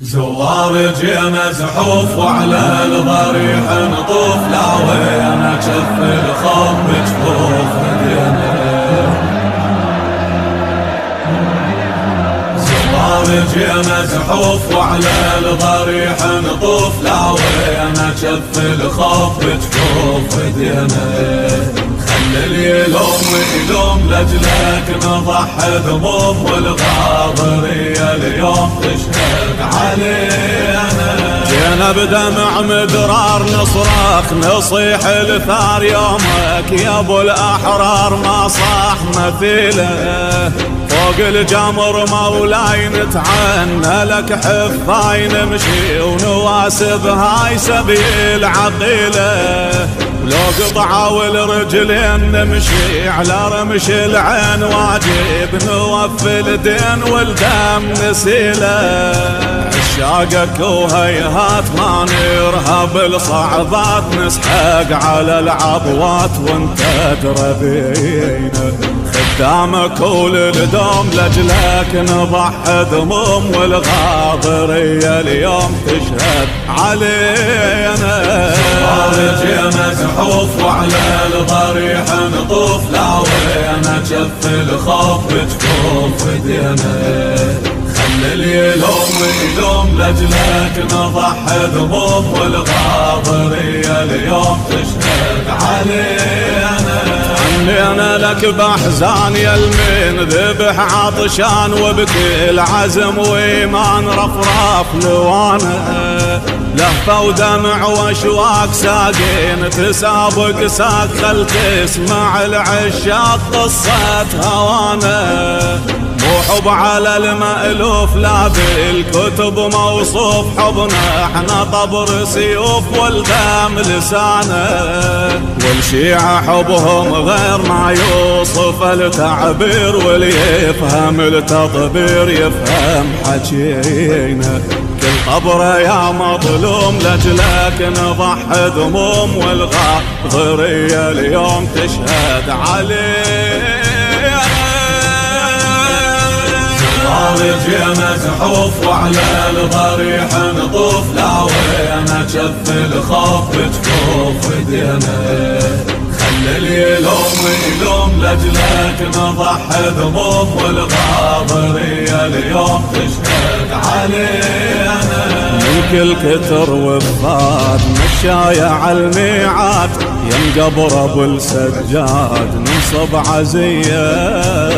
زوار جينا زحوف وعلى الضريح نطوف، لا وين جف الخوف بجفوف هدينا. زوار جينا زحوف وعلى الضريح نطوف، لا وين جف الخوف بجفوف هدينا. اللي يلوم لجلك نضحي ذموم، والغاضرية اليوم تشهد علينا. جينا بدمع مدرار نصرخ نصيح الثار، يومك يا ابو الاحرار ما صاح مثيله. فوق الجمر مولاي نتعنى لك حفاي، نمشي ونواسب هاي سبيل عقيله. لو قطعة والرجلين نمشي على رمش العين، واجب نوفي الدين والدم نسيله. عشاقك وهيهات ما نرهب الصعبات، نسحق على العبوات وانت تربينا. خدامك وللدوم لجلك نضحي ذموم، والغاضرية اليوم تشهد علينا. جينا زحوف وعلى الضريح نطوف، لا وين جف الخوف بجفوف هدينا. خلي اللي يلوم لجلك نضحي ذموم، والغاضرية اليوم تشهد علينا. علينا لك باحزان يا المين ذبح عطشان، وبكل عزم وإيمان رفراف لوانا. لهفة ودمع واشواق ساقين تسابق ساق، خل تسمع العشاق قصة هوانا. مو حب على المألوف لا بالكتب موصوف، حبنا احنا طبر سيوف والدم لسانه. والشيعة حبهم غير ما يوصف التعبير، واللي يفهم التطبير يفهم حكينا. كل قبره يا مظلوم لجلك نضحي ذموم، والغاضرية اليوم تشهد علينا. جينا زحوف وعلى الضريح نطوف، لا وين جف الخوف بجفوف هدينا. خلي اللي يلوم لجلك نضحي ذموم، والغاضرية اليوم تشهد علينا. من كل كتر وفات مشاية عالميعاد، يم قبر ابو السجاد ننصب عزية.